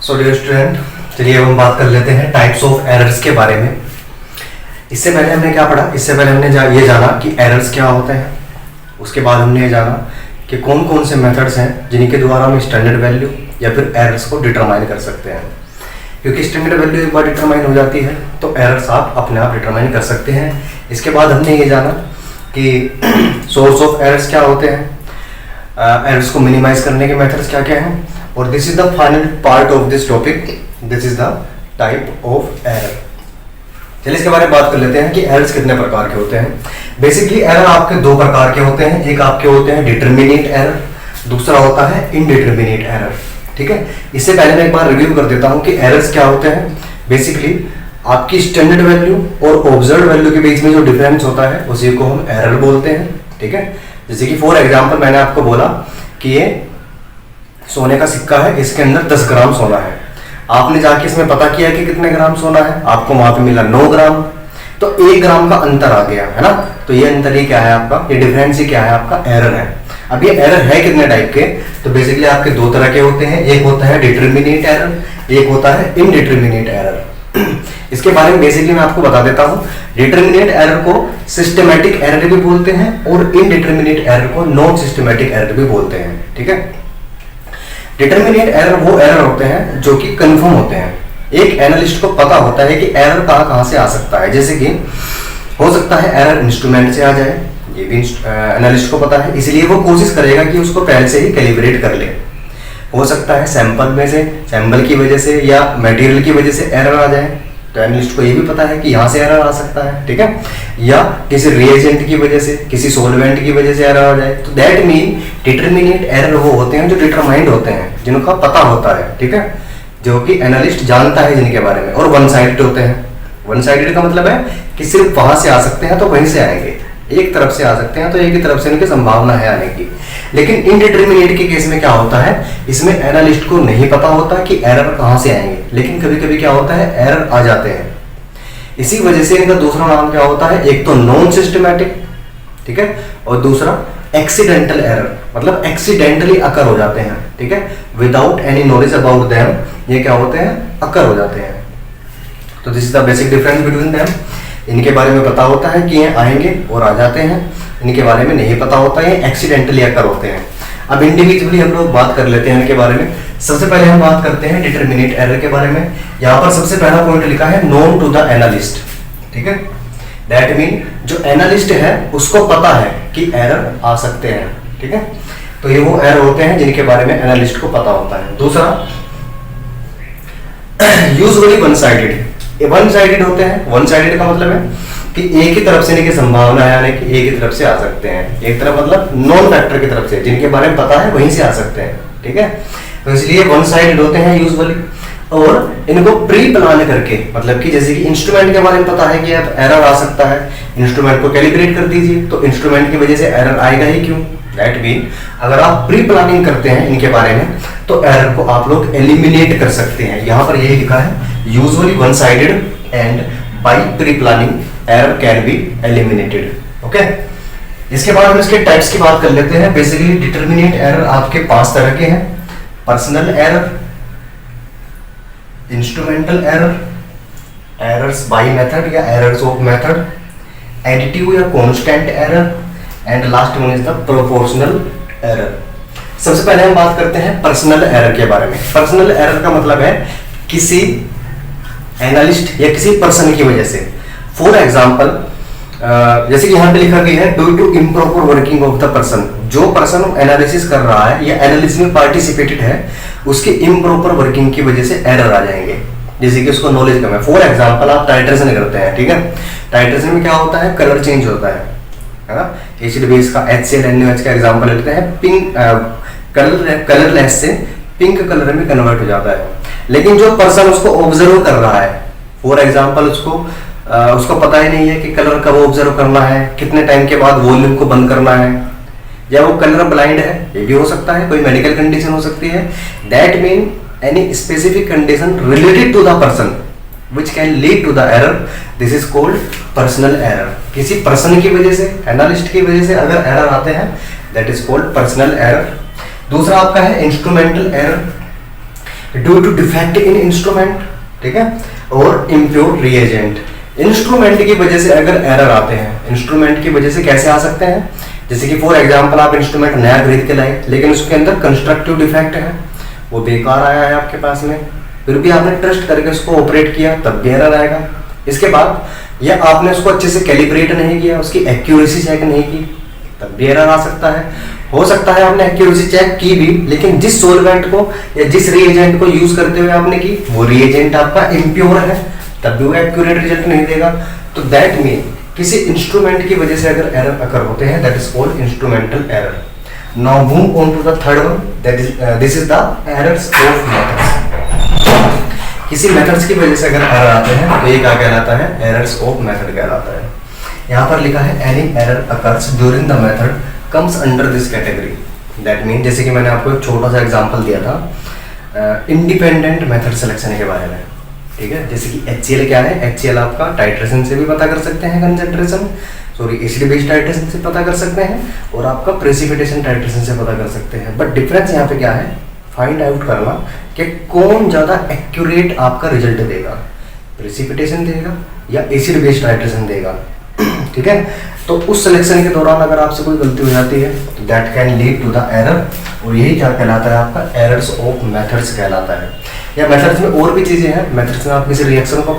So dear student, चलिए अब हम बात कर लेते हैं टाइप्स ऑफ एरर्स के बारे में। इससे पहले हमने क्या पढ़ा? इससे पहले हमने ये जाना कि एरर्स क्या होते हैं। उसके बाद हमने ये जाना कि कौन कौन से मेथड्स हैं जिनके द्वारा हम स्टैंडर्ड वैल्यू या फिर एरर्स को डिटरमाइन कर सकते हैं। क्योंकि स्टैंडर्ड वैल्यू एक बार डिटरमाइन हो जाती है तो एरर्स आप अपने आप डिटरमाइन कर सकते हैं। इसके बाद हमने ये जाना कि सोर्स ऑफ एरर्स क्या होते हैं, एरर्स को मिनिमाइज करने के मेथड्स क्या क्या हैं, और this is the final part of this topic, this is the type of error. चलिए इसके बारे में बात कर लेते हैं कि एरर्स कितने प्रकार के होते हैं। बेसिकली एरर आपके दो प्रकार के होते हैं, एक आपके होते हैं डिटरमिनेट एरर, दूसरा होता है इनडिटरमिनेट एरर। ठीक है, इससे पहले मैं एक बार रिव्यू कर देता हूं कि एरर्स क्या होते हैं। बेसिकली आपकी स्टैंडर्ड वैल्यू और ऑब्जर्व्ड वैल्यू के बीच में जो डिफरेंस होता है उसी को हम एरर बोलते हैं। ठीक है, जैसे कि फॉर एग्जांपल मैंने आपको बोला कि ये सोने का सिक्का है, इसके अंदर 10 ग्राम सोना है। आपने जाके इसमें पता किया कि कितने ग्राम सोना है, आपको वहां पे मिला 9 ग्राम, तो 1 ग्राम का अंतर आ गया है ना। तो ये अंतर ही क्या है आपका, ये डिफरेंस ही क्या है आपका, एरर है। अब ये एरर है कितने टाइप के, तो बेसिकली आपके दो तरह के होते हैं, एक होता है डिटरमिनेट एरर, एक होता है इनडिटरमिनेट एरर। इसके बारे में बेसिकली मैं आपको बता देता हूं। डिटरमिनेट एरर को सिस्टमैटिक एरर भी बोलते हैं और इनडिटरमिनेट एरर को नॉन सिस्टमैटिक एरर भी बोलते हैं। ठीक है, डिटरमिनेट एरर वो एरर होते हैं जो कि कंफर्म होते हैं। एक एनालिस्ट को पता होता है कि एरर कहां से आ सकता है। जैसे कि हो सकता है एरर इंस्ट्रूमेंट से आ जाए, ये भी एनालिस्ट को पता है, इसलिए वो कोशिश करेगा कि उसको पहले से ही कैलिब्रेट कर ले। हो सकता है सैंपल में से, सैंपल की वजह से या मटेरियल की वजह से एरर आ जाए, तो एनालिस्ट को ये भी पता है कि यहाँ से एरर आ सकता है। ठीक है, या किसी रिएजेंट की वजह से, किसी सॉल्वेंट की वजह से एरर आ जाए, तो दैट मीन डिटरमिनेट एरर वो होते हैं जो डिटरमाइंड होते हैं, जिनका पता होता है। ठीक है, जो कि एनालिस्ट जानता है जिनके बारे में, और वन साइडेड होते हैं। वन साइडेड का मतलब है कि सिर्फ वहां से आ सकते हैं तो वहीं से आएंगे, एक तरफ से आ सकते हैं तो एक ही तरफ से इनकी संभावना है आने की। लेकिन इनडिटरमिनेट के केस में क्या होता है, इसमें एनालिस्ट को नहीं पता होता कि एरर कहां से आएंगे, लेकिन कभी कभी क्या होता है एरर आ जाते हैं। इसी वजह से इनका दूसरा नाम क्या होता है, एक तो नॉन सिस्टमैटिक, ठीक है, और दूसरा एक्सीडेंटल एरर, मतलब एक्सीडेंटली अकर हो जाते हैं। ठीक है, without any knowledge about them ये क्या होते हैं, अकर हो जाते हैं। तो this is the basic difference between them. इनके बारे में पता होता है कि ये आएंगे और आ जाते हैं, इनके बारे में नहीं पता होता है, ये एक्सीडेंटली अकर होते हैं। अब इंडिविजुअली हम लोग बात कर लेते हैं इनके बारे में। सबसे पहले हम बात करते हैं डिटरमिनेट एरर के बारे में। यहाँ पर सबसे पहला पॉइंट लिखा है नोन टू द एनालिस्ट। ठीक है, दैट मीन जो एनालिस्ट है उसको पता है कि एरर आ सकते हैं। ठीक है, तो ये वो एरर होते हैं जिनके बारे में एनालिस्ट को पता होता है। दूसरा usually one sided, one sided होते हैं। वन साइडेड का मतलब है कि एक ही तरफ से इनकी संभावना है आने की, एक ही तरफ से आ सकते हैं। एक तरफ मतलब नॉन फैक्टर की तरफ से, जिनके बारे में पता है वहीं से आ सकते हैं। ठीक है, तो इसलिए वन साइडेड होते हैं यूजुअली। और इनको प्री प्लान करके, मतलब कि जैसे कि इंस्ट्रूमेंट के बारे में पता है कि अब एरर आ सकता है, इंस्ट्रूमेंट को कैलिब्रेट कर दीजिए, तो इंस्ट्रूमेंट की वजह से एरर आएगा ही क्यों। दैट मीन अगर आप प्री प्लानिंग करते हैं इनके बारे में तो एरर को आप लोग एलिमिनेट कर सकते हैं। यहाँ पर यही लिखा है, usually one sided and by pre planning error can be eliminated. Okay, इसके बाद हम इसके टाइप्स की बात कर लेते हैं। बेसिकली डिटरमिनेट एरर आपके 5 तरह के हैं: personal error, instrumental error, errors by method या एरर्स ऑफ मेथड, एडिटिव या constant error, and last one is the proportional error. सबसे पहले हम बात करते हैं पर्सनल एरर के बारे में। पर्सनल एरर का मतलब है किसी एनालिस्ट या किसी पर्सन की वजह से। फॉर एग्जांपल जैसे कि यहाँ पे लिखा गया है due to improper working of the person, जो पर्सन एनालिसिस कर रहा है या एनालिसिस में पार्टिसिपेटेड है उसके इम्प्रॉपर वर्किंग की वजह से एरर आ जाएंगे। जैसे कि उसको नॉलेज कम है। फॉर एग्जांपल आप टाइट्रेशन करते हैं, ठीक है, टाइट्रेशन में क्या होता है, कलर चेंज होता है ना। एसिड बेस का HCl NaOH का एग्जांपल लेते हैं, पिंक कलरलेस से पिंक कलर में कन्वर्ट हो जाता है। लेकिन जो पर्सन उसको ऑब्जर्व कर रहा है, फॉर एग्जांपल उसको पता ही नहीं है कि कलर कब ऑब्जर्व करना है, कितने टाइम के बाद वॉल्यूम को बंद करना है, या वो कलर ब्लाइंड है, ये भी हो सकता है, कोई मेडिकल कंडीशन हो सकती है। That mean any specific condition related to the person which can lead to the error, this is called personal error। किसी पर्सन की वजह से, एनालिस्ट की वजह से अगर एरर आते हैं that is called personal error। दूसरा आपका है instrumental error. Due to defect in instrument, ठीक है, और इम्प्योर रिएजेंट। इंस्ट्रूमेंट की वजह से अगर एरर आते हैं, इंस्ट्रूमेंट की वजह से कैसे आ सकते हैं, जैसे कि फॉर एग्जांपल आप इंस्ट्रूमेंट नया खरीद के लाए लेकिन उसके अंदर कंस्ट्रक्टिव डिफेक्ट है, वो बेकार आया है आपके पास में, फिर भी आपने ट्रस्ट करके उसको ऑपरेट किया तब भी एरर आएगा। इसके बाद या आपने उसको अच्छे से कैलिब्रेट नहीं किया, उसकी एक्यूरेसी चेक नहीं की, तब भी एरर आ सकता है। हो सकता है आपने एक्यूरेसी चेक की भी लेकिन जिस सोलवेंट को या जिस रिएजेंट को यूज करते हुए आपने की वो रिएजेंट आपका इम्प्योर है, तब भी वो एक्यूरेट रिजल्ट नहीं देगा। तो दैट मीन किसी इंस्ट्रूमेंट की वजह से अगर एरर अकर होते हैं, that is called instrumental error. Now move on to the third one, that is this is the errors of methods. किसी मेथड्स की वजह से अगर एरर आते हैं तो ये क्या कहलाता है, एरर्स ऑफ मेथड कहलाता है। यहाँ पर लिखा है any error occurs during the method comes under this category. That mean जैसे कि मैंने आपको एक छोटा सा एग्जांपल दिया था इंडिपेंडेंट मेथड सिलेक्शन के बारे में, ठीक है। जैसे कि HCl क्या है, HCl आपका टाइट्रेशन से भी पता कर सकते हैं, concentration sorry acid base titration से पता कर सकते हैं, और आपका प्रेसिपिटेशन टाइट्रेशन से पता कर सकते हैं। बट डिफरेंस यहाँ पे क्या है, फाइंड आउट करना कि कौन ज़्यादा एक्यूरेट आपका रिजल्ट देगा, प्रेसिपिटेशन देगा या एसिड बेस टाइट्रेशन देगा, ठीक है। तो उस सिलेक्शन के दौरान अगर आपसे कोई गलती हो जाती है तो that can lead to the error, और यही क्या कहलाता है आपका एरर्स ऑफ मेथड्स कहलाता है। या मेथड्स में और भी चीज़ें हैं, मेथड्स में आप किसी रिएक्शन को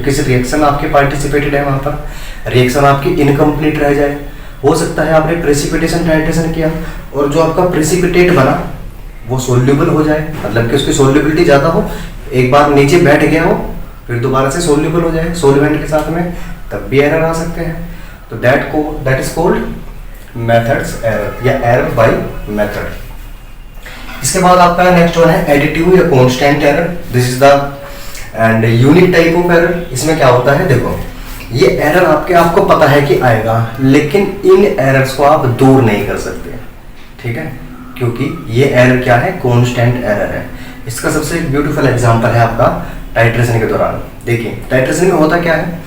किसी रिएक्शन आपके पार्टिसिपेटेड है, वहाँ पर रिएक्शन आपकी इनकम्प्लीट रह जाए, हो सकता है आपने प्रेसिपिटेशन टाइट्रेशन किया और जो आपका प्रेसिपिटेट बना वो सोल्यूबल हो जाए, मतलब कि उसकी सोल्यूबिलिटी ज़्यादा हो, एक बार नीचे बैठ गया हो फिर दोबारा से सोल्यूबल हो जाए सोल्वेंट के साथ में, तब भी एरर आ सकते हैं। तो that is called methods error या एरर बाय मेथड। इसके बाद आपका नेक्स्ट वन है एडिटिव या constant error. This is the end unique type of error. इसमें क्या होता है, देखो ये एरर आपको पता है कि आएगा, लेकिन इन एरर्स को आप दूर नहीं कर सकते, ठीक है, क्योंकि ये एरर क्या है, कांस्टेंट एरर है। इसका सबसे ब्यूटीफुल एग्जांपल है आपका टाइट्रेशन के दौरान। देखिए टाइट्रेशन में होता क्या है,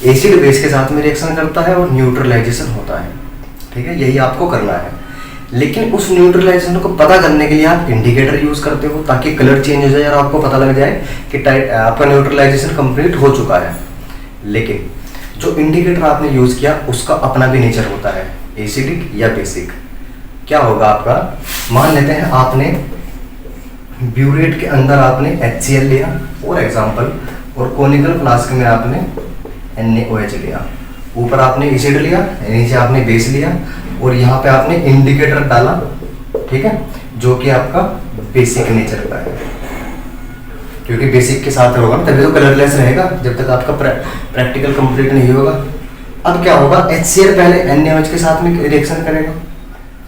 एसिड बेस के साथ में रिएक्शन करता है और न्यूट्रलाइजेशन होता है, ठीक है, यही आपको करना है। लेकिन उस न्यूट्रलाइजेशन को पता करने के लिए आप इंडिकेटर यूज करते हो ताकि कलर चेंज हो जाए और आपको पता लग जाए कि आपका न्यूट्रलाइजेशन कंप्लीट हो चुका है। लेकिन जो इंडिकेटर आपने यूज किया उसका अपना भी नेचर होता है, एसिडिक या बेसिक। क्या होगा आपका, मान लेते हैं आपने ब्यूरेट के अंदर आपने HCl लिया फॉर एग्जांपल, और कोनिकल फ्लास्क में आपने NaOH लिया, ऊपर आपने एसिड लिया, नीचे आपने बेस लिया, और यहाँ पे आपने इंडिकेटर डाला, ठीक है, जो कि आपका बेसिक नेचर का है, क्योंकि बेसिक के साथ होगा तभी तो कलरलेस रहेगा जब तक आपका प्रैक्टिकल कंप्लीट नहीं होगा। अब क्या होगा, HCl पहले NaOH के साथ में रिएक्शन करेगा,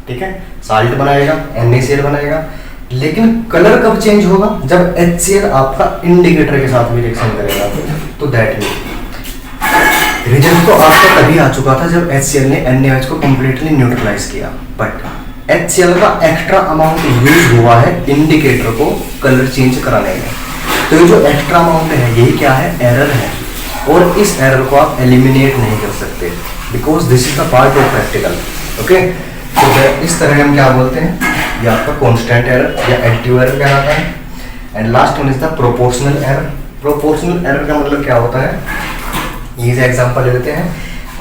ठीक है, साल्ट बनाएगा, NaCl बनाएगा, लेकिन कलर कब चेंज होगा, जब HCl आपका इंडिकेटर के साथ में रिएक्शन करेगा। तो दैट मीन रिजल्ट तो आपका तभी आ चुका था जब HCl ने NaOH को कंप्लीटली न्यूट्रलाइज किया, बट HCl का एक्स्ट्रा अमाउंट यूज हुआ है इंडिकेटर को कलर चेंज कराने में। तो ये जो एक्स्ट्रा अमाउंट है यही क्या है, एरर है, और इस एरर को आप एलिमिनेट नहीं कर सकते because this is the part of practical. Okay, तो इस तरह हम क्या बोलते हैं, ये आपका कांस्टेंट एरर या एडिटिव एरर कहलाता है। And last one is the proportional error. Proportional error का मतलब क्या होता है, ये से एग्जांपल ले लेते हैं,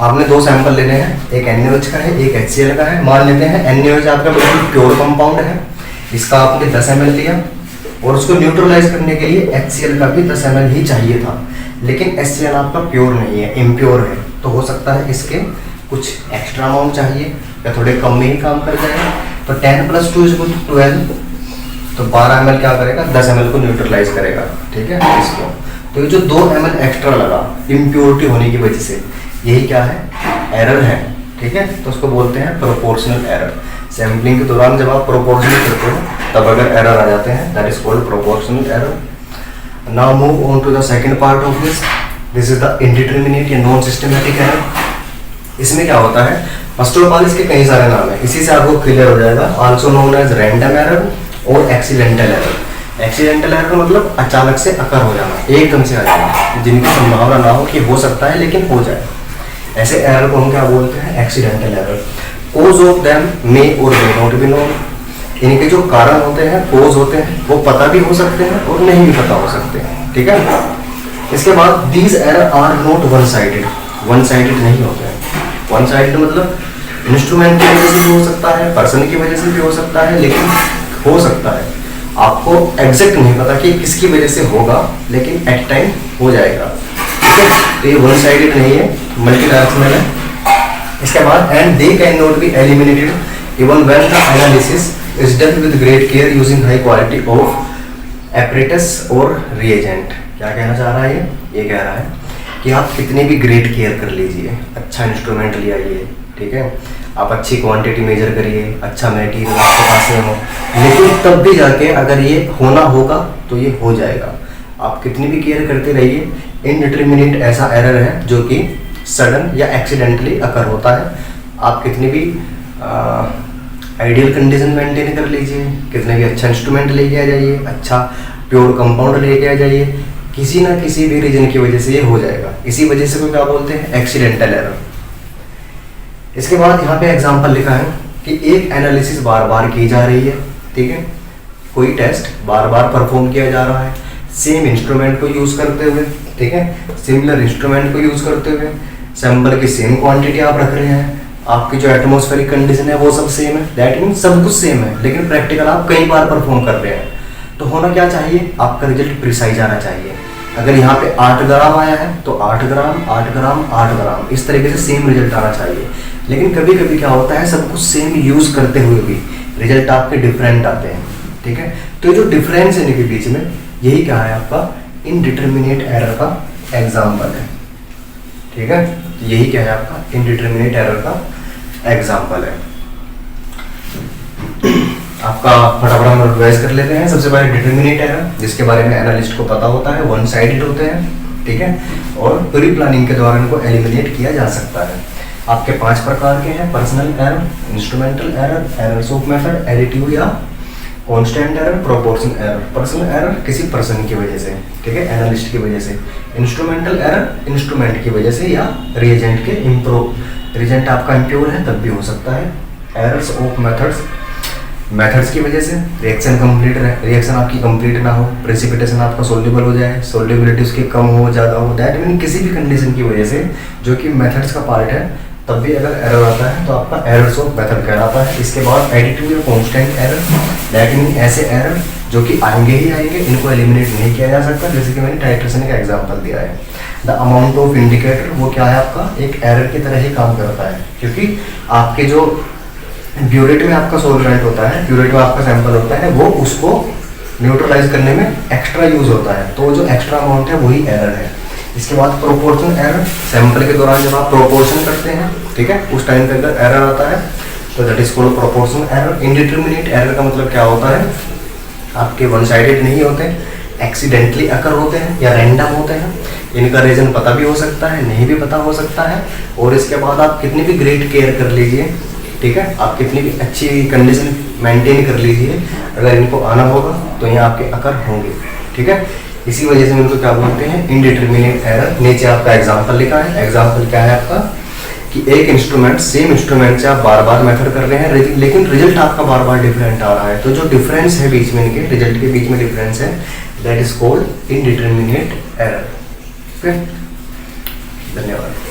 आपने दो सैंपल लेने हैं, एक NaOH का है एक HCl का है। मान लेते हैं NaOH आपका बिल्कुल प्योर कंपाउंड है, इसका आपने 10 ml लिया और उसको न्यूट्रलाइज करने के लिए HCl का भी 10 ml ही चाहिए था, लेकिन HCl आपका प्योर नहीं है, इम्प्योर है, तो हो सकता है इसके कुछ एक्स्ट्रा अमाउंट चाहिए या थोड़े कम में ही काम कर जाएगा। तो 10 + 2 = 12, तो 12 ml क्या करेगा, 10 ml को न्यूट्रलाइज करेगा, ठीक है, इसको। तो ये जो 2 ml एक्स्ट्रा लगा इम्प्योरिटी होने की वजह से, यही क्या है, एरर है, ठीक है, तो उसको बोलते हैं प्रोपोर्शनल एरर। सैम्पलिंग के दौरान जब आप प्रोपोर्शनल करते हो तब अगर एरर आ जाते हैं, that is called proportional error. Now move on to the second part of this is the indeterminate या नॉन सिस्टमैटिक एरर। इसमें क्या होता है, फर्स्ट ऑफ ऑल इसके कई सारे नाम है, इसी से आपको क्लियर हो जाएगा। Also known as random error और एक्सीडेंटल एरर। एक्सीडेंटल एरर मतलब अचानक से अकर हो जाना, एकदम से आ जाना, जिनकी संभावना ना हो कि हो सकता है लेकिन हो जाए, ऐसे एरर को हम क्या बोलते हैं, accidental error. Cause of them may और मे नॉट बी नोन। इनके जो कारण होते हैं, कोज होते हैं, वो पता भी हो सकते हैं और नहीं भी पता हो सकते हैं, ठीक है। इसके बाद these error are not one sided, one sided नहीं होते हैं। वन साइडेड मतलब इंस्ट्रूमेंट की वजह से भी हो सकता है, पर्सन की वजह से भी हो सकता है, लेकिन हो सकता है आपको एग्जैक्ट नहीं पता कि किसकी वजह से होगा, लेकिन एट टाइम हो जाएगा, ठीक है। तो ये वन साइडेड नहीं है, मल्टी डायरेक्शनल है। इसके बाद and they can not be eliminated even when the analysis is done with great care using high quality of apparatus और रिएजेंट। क्या कहना चाह रहा है ये कह रहा है कि आप कितने भी ग्रेट केयर कर लीजिए, अच्छा इंस्ट्रूमेंट ले आइए, ठीक है, आप अच्छी क्वांटिटी मेजर करिए, अच्छा मटेरियल आपके पास में हो, लेकिन तब भी जाके अगर ये होना होगा तो ये हो जाएगा। आप कितनी भी केयर करते रहिए, इनडिटर्मिनेट ऐसा एरर है जो कि सडन या एक्सीडेंटली अकर होता है। आप कितनी भी आइडियल कंडीशन मेंटेन कर लीजिए, कितने भी अच्छा इंस्ट्रूमेंट लेके आ जाइए, अच्छा प्योर कंपाउंड लेके आ जाइए, किसी ना किसी भी रीजन की वजह से ये हो जाएगा। इसी वजह से को क्या बोलते हैं, एक्सीडेंटल एरर। इसके बाद यहाँ पे एग्जांपल लिखा है कि एक एनालिसिस बार बार की जा रही है, ठीक है, कोई टेस्ट बार बार परफॉर्म किया जा रहा है सेम इंस्ट्रूमेंट को यूज करते हुए, ठीक है, सिमिलर इंस्ट्रूमेंट को यूज करते हुए, सैंपल की सेम क्वांटिटी आप रख रहे हैं, आपकी जो एटमॉस्फेरिक कंडीशन है वो सब सेम है, दैट मीन सब कुछ सेम है, लेकिन प्रैक्टिकल आप कई बार परफॉर्म कर रहे हैं। तो होना क्या चाहिए, आपका रिजल्ट प्रिसाइज आना चाहिए। अगर यहाँ पे 8 ग्राम आया है तो 8 ग्राम 8 ग्राम 8 ग्राम इस तरीके से सेम रिजल्ट आना चाहिए। लेकिन कभी कभी क्या होता है, सब कुछ सेम यूज करते हुए भी रिजल्ट आपके डिफरेंट आते हैं, ठीक है। तो जो डिफरेंस है इनके बीच में, यही क्या है, आपका इनडिटर्मिनेट एरर का एग्जाम्पल है, ठीक है। यही क्या है, आपका इनडिटर्मिनेट एरर का एग्जाम्पल है। आपका फटाफट हम रिवाइज कर लेते हैं। सबसे पहले डिटर्मिनेट एरर, जिसके बारे में एनालिस्ट को पता होता है, वन साइडेड होते हैं, ठीक है, और प्री प्लानिंग के द्वारा इनको एलिमिनेट किया जा सकता है। आपके 5 प्रकार के हैं, personal error, instrumental error, errors of method, additive या constant error, proportion error. Personal error किसी पर्सन की वजह से, ठीक है, एनालिस्ट की वजह से। इंस्ट्रूमेंटल एरर इंस्ट्रूमेंट की वजह से या रिएजेंट के रिएजेंट आपका इम्प्योर है तब भी हो सकता है। एरर्स ऑफ मेथड्स की वजह से, रिएक्शन आपकी कंप्लीट ना हो, प्रेसिपिटेशन आपका सोल्यूबल हो जाए, सोल्यूबिलिटी उसकी कम हो, ज़्यादा हो, दैट मीन किसी भी कंडीशन की वजह से जो कि मेथड्स का पार्ट है, तब भी अगर एरर आता है तो आपका एरर्स ऑफ मेथड कहलाता है। इसके बाद एडिटिव या कांस्टेंट एरर, दैट मीन ऐसे एरर जो कि आएंगे ही आएंगे, इनको एलिमिनेट नहीं किया जा सकता, जैसे कि मैंने टाइट्रेशन का एग्जांपल दिया है। द अमाउंट ऑफ इंडिकेटर, वो क्या है, आपका एक एरर की तरह ही काम करता है, क्योंकि आपके जो ब्यूरेट में आपका सोलवेंट होता है, ब्यूरेट में आपका सैंपल होता है, वो उसको न्यूट्रलाइज करने में एक्स्ट्रा यूज होता है, तो जो एक्स्ट्रा अमाउंट है वही एरर है। इसके बाद प्रोपोर्शन एरर, सैंपल के दौरान जब आप प्रोपोर्शन करते हैं, ठीक है, उस टाइम के अंदर एरर आता है, तो that is called proportion error. Indeterminate error का मतलब क्या होता है, आपके वन साइडेड नहीं होते, एक्सीडेंटली अकर होते हैं या रैंडम होते हैं, इनका रीजन पता भी हो सकता है, नहीं भी पता हो सकता है। और इसके बाद आप कितनी भी ग्रेट केयर कर लीजिए, ठीक है, आप कितनी भी अच्छी कंडीशन मेंटेन कर लीजिए, अगर इनको आना होगा तो यहाँ आपके अकर होंगे, ठीक है। इसी वजह से इनको क्या बोलते हैं, इनडिटर्मिनेट एरर। नीचे आपका एग्जांपल लिखा है, एग्जांपल क्या है आपका, कि एक इंस्ट्रूमेंट, सेम इंस्ट्रूमेंट से आप बार बार मेथड कर रहे हैं, लेकिन रिजल्ट आपका बार बार डिफरेंट आ रहा है। तो जो डिफरेंस है बीच में, इनके रिजल्ट के बीच में डिफरेंस है, that is called indeterminate error. Okay, धन्यवाद।